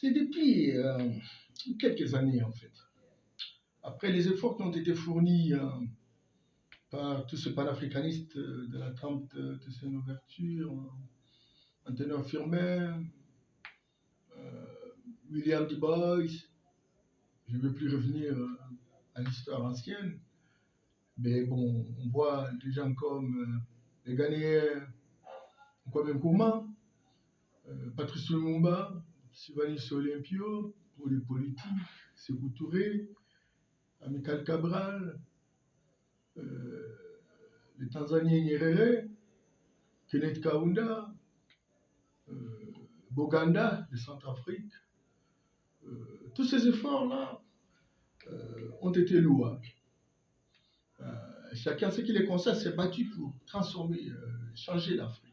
C'est depuis quelques années, en fait. Après les efforts qui ont été fournis par tous ces panafricanistes de la trempe de Sainte-Ouverture, Antonin Firmin, William Du Bois, je ne veux plus revenir à l'histoire ancienne, mais bon, on voit des gens comme les Ghanéens, Kwame Nkrumah, Patrice Lumumba, Sylvanus Olympio, pour les politiques, Sékou Touré, Amical Cabral, le Tanzanien Nyerere, Kenneth Kaunda, Boganda de Centrafrique. Tous ces efforts-là ont été louables. Chacun, ce qui les concerne, s'est battu pour transformer, changer l'Afrique.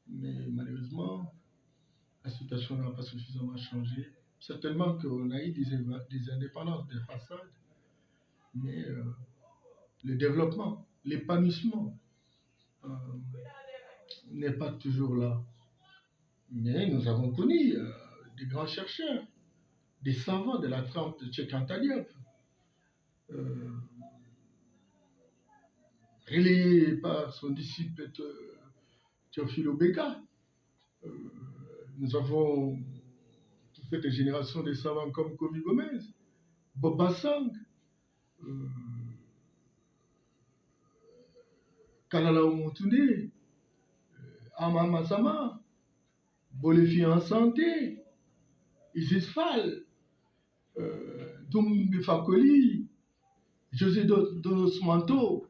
Mais malheureusement, la situation n'a pas suffisamment changé. Certainement qu'on a eu des indépendances de façade, mais le développement, l'épanouissement n'est pas toujours là. Mais nous avons connu des grands chercheurs, des savants de la trempe de Cheikh Anta Diop, relayés par son disciple Théophile Obiega. Nous avons toute cette génération de savants comme Kofi Gomez, Bob Bassang, Kalala Omotunde, Ama Masama, Bolefi en santé, Isis Fall, Doumbé Fakoli, José Donos Manto,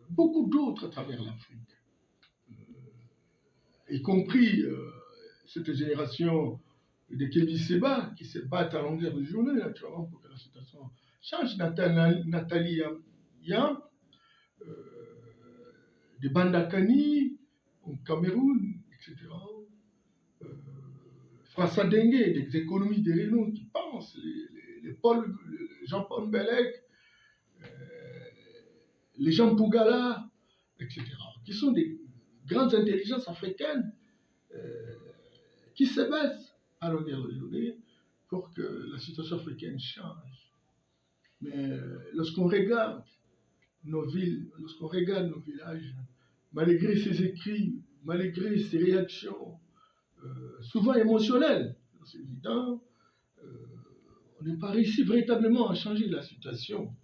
beaucoup d'autres à travers l'Afrique, y compris cette génération de Kémy Séba qui se battent à longueur de journée naturellement pour que la situation change. Nathalie Yamp, de Bandakani au Cameroun, etc. François Dengue, des économies de Renault qui pensent, les Jean-Paul Mbelek, les Jean Pougala, etc., qui sont des grandes intelligences africaines qui se battent à longueur de journée pour que la situation africaine change. Mais lorsqu'on regarde nos villes, lorsqu'on regarde nos villages, malgré ces écrits, malgré ces réactions, souvent émotionnelles, c'est évident, on n'a pas réussi véritablement à changer la situation.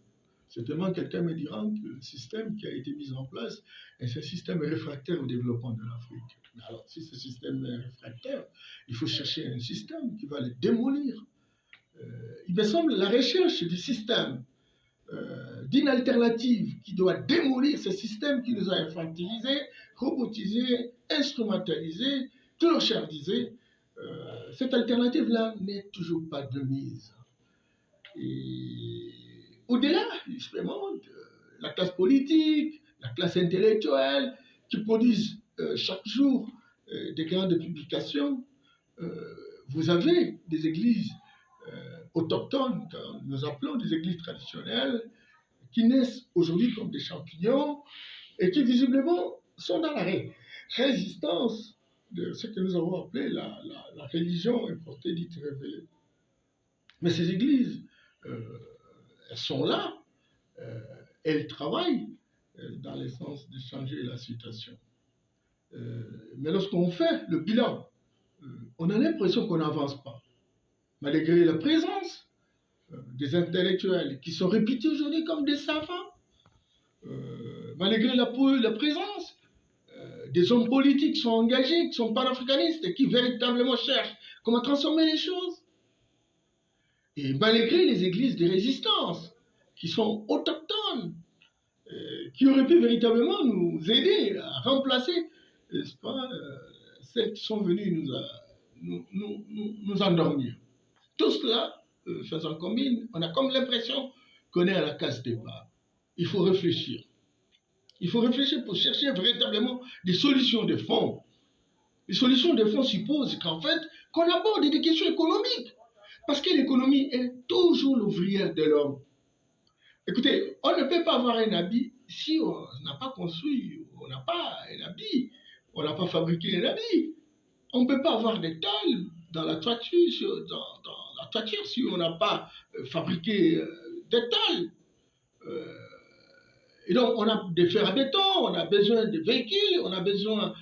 Certainement, quelqu'un me dira que le système qui a été mis en place est un système réfractaire au développement de l'Afrique. Alors, si ce système est réfractaire, il faut chercher un système qui va le démolir. Il me semble la recherche du système, d'une alternative qui doit démolir ce système qui nous a infantilisés, robotisés, instrumentalisés, clochardisés. Cette alternative-là n'est toujours pas de mise. Et au-delà, justement, de la classe politique, la classe intellectuelle, qui produisent chaque jour des grandes publications, vous avez des églises autochtones, que nous appelons des églises traditionnelles, qui naissent aujourd'hui comme des champignons et qui visiblement sont dans la résistance de ce que nous avons appelé la religion importée dite révélée. Mais ces églises, elles sont là, elles travaillent dans le sens de changer la situation. Mais lorsqu'on fait le bilan, on a l'impression qu'on n'avance pas. Malgré la présence des intellectuels qui sont réputés aujourd'hui comme des savants, malgré la présence des hommes politiques qui sont engagés, qui sont panafricanistes et qui véritablement cherchent comment transformer les choses, et malgré les églises de résistance qui sont autochtones, qui auraient pu véritablement nous aider à remplacer, n'est-ce pas, celles qui sont venues nous endormir. Tout cela, faisant combine, on a comme l'impression qu'on est à la case départ. Il faut réfléchir. Il faut réfléchir pour chercher véritablement des solutions de fond. Les solutions de fond supposent qu'en fait, qu'on aborde des questions économiques. Parce que l'économie est toujours l'ouvrière de l'homme. Écoutez, on ne peut pas avoir un habit si on n'a pas construit, on n'a pas un habit, on n'a pas fabriqué un habit. On ne peut pas avoir des tôles dans la toiture, dans la toiture si on n'a pas fabriqué des tôles. Et donc, on a des fers à béton, on a besoin de véhicules, on a besoin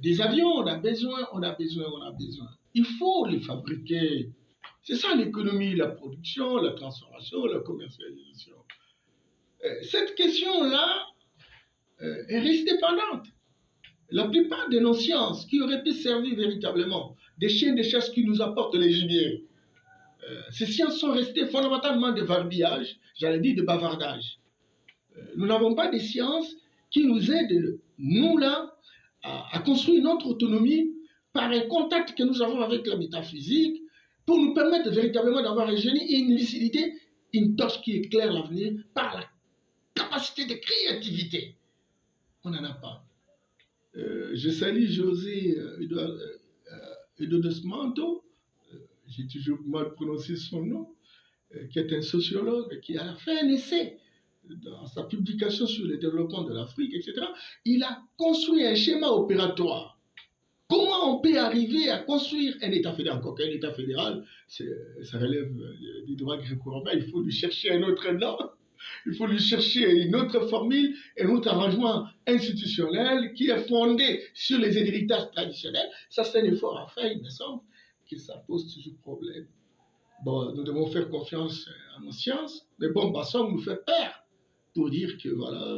des avions, on a besoin. Il faut les fabriquer. C'est ça l'économie, la production, la transformation, la commercialisation. Cette question-là est restée pendante. La plupart de nos sciences qui auraient pu servir véritablement des chiens de chasse qui nous apportent les gibiers, ces sciences sont restées fondamentalement de verbiage, j'allais dire de bavardage. Nous n'avons pas des sciences qui nous aident, nous là, à construire notre autonomie par un contact que nous avons avec la métaphysique pour nous permettre véritablement d'avoir un génie et une lucidité, une torche qui éclaire l'avenir par la capacité de créativité. On n'en a pas. Je salue José Edodesmanto, j'ai toujours mal prononcé son nom, qui est un sociologue, qui a fait un essai dans sa publication sur le développement de l'Afrique, etc. Il a construit un schéma opératoire. Comment on peut arriver à construire un État fédéral? Encore qu'un État fédéral, ça relève du droit gréco-romain, il faut lui chercher un autre nom. Il faut lui chercher une autre formule, un autre arrangement institutionnel qui est fondé sur les héritages traditionnels. Ça, c'est un effort à faire, il me semble, que ça pose toujours problème. Bon, nous devons faire confiance à nos sciences, mais bon, Basson nous fait peur pour dire que, voilà,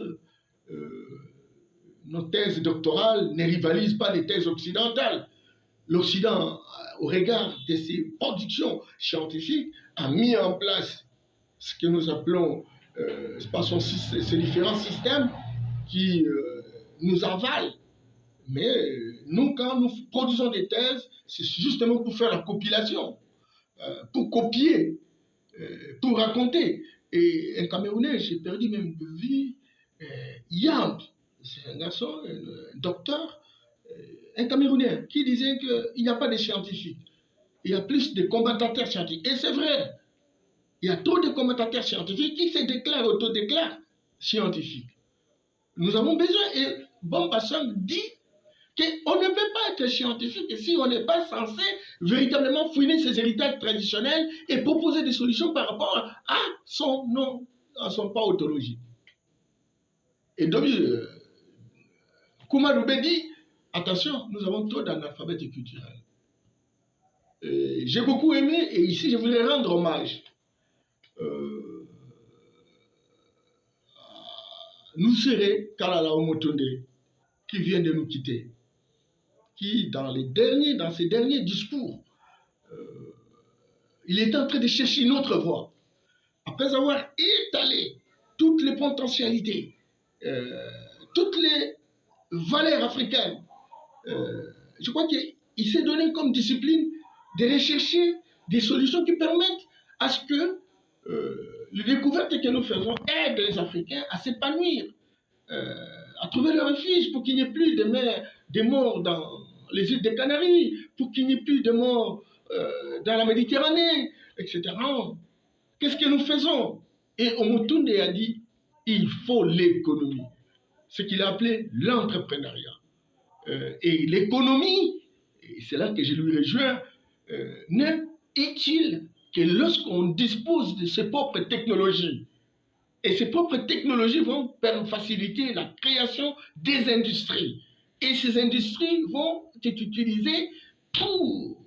nos thèses doctorales ne rivalisent pas les thèses occidentales. L'Occident, au regard de ses productions scientifiques, a mis en place ce que nous appelons ces différents systèmes qui nous avalent. Mais nous, quand nous produisons des thèses, c'est justement pour faire la compilation, pour copier, pour raconter. Et un Camerounais, j'ai perdu même de vie, Yamb, c'est un garçon, un docteur, un Camerounais, qui disait qu'il n'y a pas de scientifiques. Il y a plus de commentateurs scientifiques. Et c'est vrai. Il y a trop de commentateurs scientifiques qui se déclarent, autodéclarent scientifiques. Nous avons besoin, et Basson dit qu'on ne peut pas être scientifique si on n'est pas censé véritablement fouiner ses héritages traditionnels et proposer des solutions par rapport à son pas ontologique. Et donc, Kouma Loubé dit, attention, nous avons trop d'analphabètes culturels. J'ai beaucoup aimé, et ici je voulais rendre hommage. Nous serons Kalala Omotonde, qui vient de nous quitter, qui dans ses derniers discours, il est en train de chercher une autre voie. Après avoir étalé toutes les potentialités, toutes les valeurs africaines, je crois qu'il s'est donné comme discipline de rechercher des solutions qui permettent à ce que les découvertes que nous faisons aident les Africains à s'épanouir, à trouver leur refuge pour qu'il n'y ait plus de morts dans les îles des Canaries, pour qu'il n'y ait plus de morts dans la Méditerranée, etc. Qu'est-ce que nous faisons? Et Omotunde a dit, il faut l'économie, ce qu'il a appelé l'entrepreneuriat. Et l'économie, et c'est là que je lui rejoins, n'est utile que lorsqu'on dispose de ses propres technologies. Et ces propres technologies vont faciliter la création des industries. Et ces industries vont être utilisées pour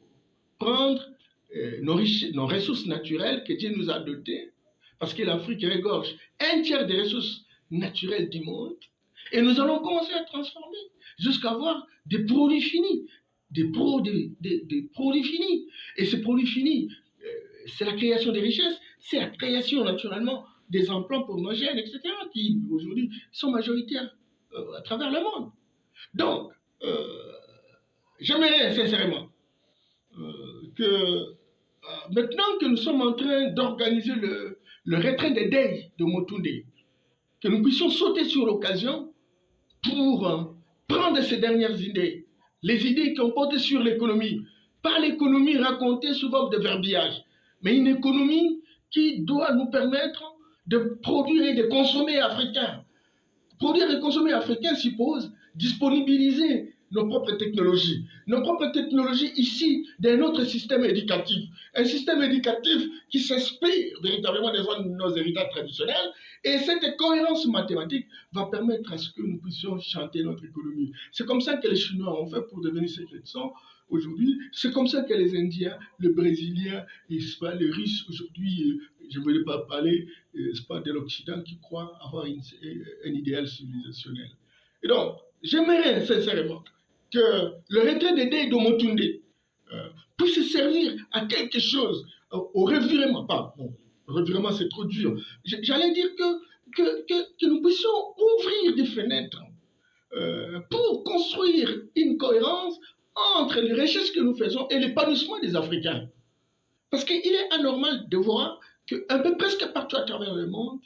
prendre nos ressources naturelles que Dieu nous a dotées, parce que l'Afrique regorge un tiers des ressources naturelles du monde, et nous allons commencer à transformer jusqu'à avoir des produits finis, des produits finis. Et ces produits finis, c'est la création des richesses, c'est la création naturellement des emplois pour nos jeunes, etc., qui aujourd'hui sont majoritaires à travers le monde. Donc, j'aimerais sincèrement que maintenant que nous sommes en train d'organiser le retrait des deuils de Motunde, que nous puissions sauter sur l'occasion pour prendre ces dernières idées, les idées qui ont porté sur l'économie, pas l'économie racontée sous forme de verbiage, mais une économie qui doit nous permettre de produire et de consommer africain. Produire et consommer africain suppose disponibiliser nos propres technologies issues d'un autre système éducatif. Un système éducatif qui s'inspire véritablement de nos héritages traditionnels. Et cette cohérence mathématique va permettre à ce que nous puissions chanter notre économie. C'est comme ça que les Chinois ont fait pour devenir ce qu'ils sont aujourd'hui. C'est comme ça que les Indiens, les Brésiliens, les Russes aujourd'hui, je ne voulais pas parler de l'Occident qui croit avoir un idéal civilisationnel. Et donc, j'aimerais sincèrement que le retrait des Dey d'Omotunde puisse servir à quelque chose, au revirement. Pardon, revirement c'est trop dur. J'allais dire que nous puissions ouvrir des fenêtres pour construire une cohérence entre les richesses que nous faisons et l'épanouissement des Africains. Parce qu'il est anormal de voir qu'un peu presque partout à travers le monde,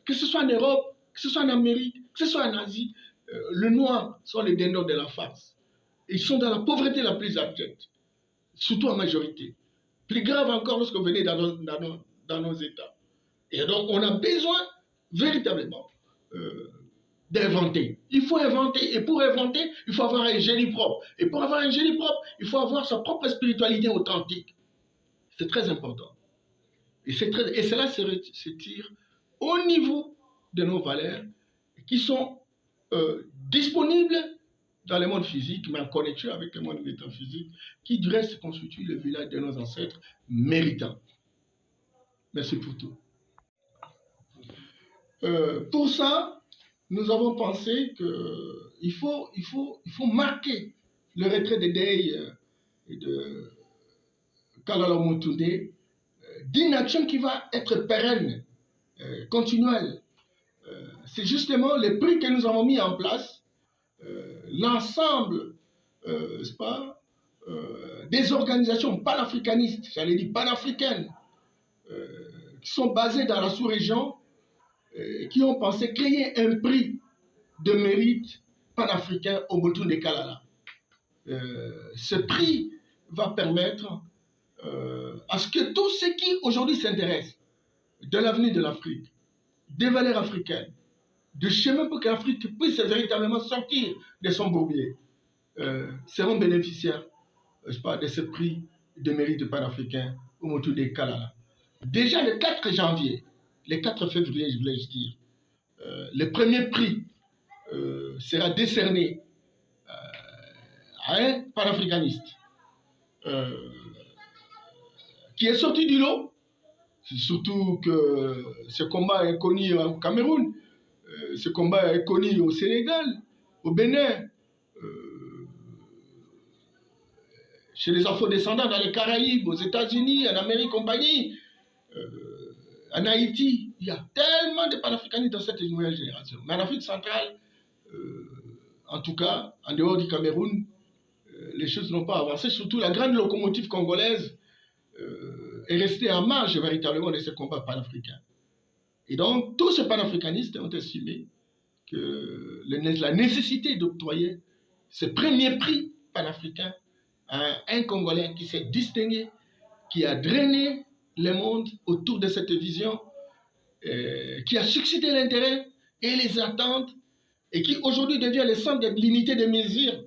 que ce soit en Europe, que ce soit en Amérique, que ce soit en Asie, les Noirs sont les dindons de la farce. Ils sont dans la pauvreté la plus abjecte, surtout en majorité. Plus grave encore lorsque vous venez dans nos États. Et donc, on a besoin véritablement d'inventer. Il faut inventer. Et pour inventer, il faut avoir un génie propre. Et pour avoir un génie propre, il faut avoir sa propre spiritualité authentique. C'est très important. Et cela se tire au niveau de nos valeurs qui sont disponibles dans le monde physique, mais en connexion avec le monde métaphysique, qui du reste constitue le village de nos ancêtres méritants. Merci pour tout. Pour ça, nous avons pensé qu'il faut marquer le retrait des Dey et de Kalala Omotunde d'une action qui va être pérenne, continuelle. C'est justement les prix que nous avons mis en place, l'ensemble, n'est-ce pas, des organisations panafricanistes, j'allais dire panafricaines, qui sont basées dans la sous-région, qui ont pensé créer un prix de mérite panafricain au Omotunde Kalala. Ce prix va permettre à ce que tous ceux qui aujourd'hui s'intéressent de l'avenir de l'Afrique, des valeurs africaines, de chemin pour que l'Afrique puisse véritablement sortir de son bourbier, seront bénéficiaires, je parle de ce prix de mérite panafricain au Omotunde Kalala. Déjà le 4 janvier, le 4 février, je voulais dire, le premier prix sera décerné à un panafricaniste qui est sorti du lot, surtout que ce combat est connu au Cameroun, ce combat est connu au Sénégal, au Bénin, chez les afro-descendants dans les Caraïbes, aux États-Unis, en Amérique, compagnie, en Haïti. Il y a tellement de panafricanistes dans cette nouvelle génération. Mais en Afrique centrale, en tout cas, en dehors du Cameroun, les choses n'ont pas avancé. Surtout la grande locomotive congolaise est restée en marge véritablement de ce combat panafricain. Et donc, tous ces panafricanistes ont estimé que la nécessité d'octroyer ce premier prix panafricain à un Congolais qui s'est distingué, qui a drainé le monde autour de cette vision, qui a suscité l'intérêt et les attentes, et qui aujourd'hui devient le centre de l'unité de mesure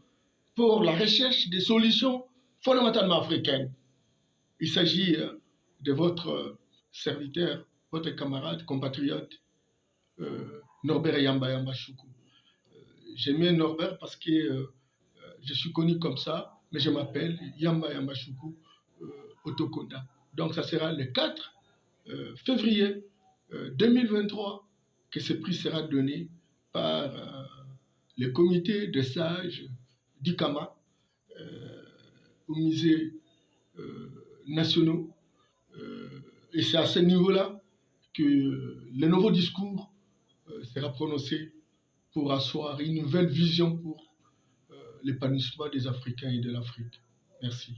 pour la recherche des solutions fondamentalement africaines. Il s'agit de votre serviteur, votre camarade, compatriote, Norbert Yamba Choukou. J'aime bien Norbert parce que je suis connu comme ça, mais je m'appelle Yamba Choukou Otokonda. Donc ça sera le 4 février 2023 que ce prix sera donné par le comité de sages d'ICAMA au musée nationaux. Et c'est à ce niveau-là que le nouveau discours sera prononcé pour asseoir une nouvelle vision pour l'épanouissement des Africains et de l'Afrique. Merci.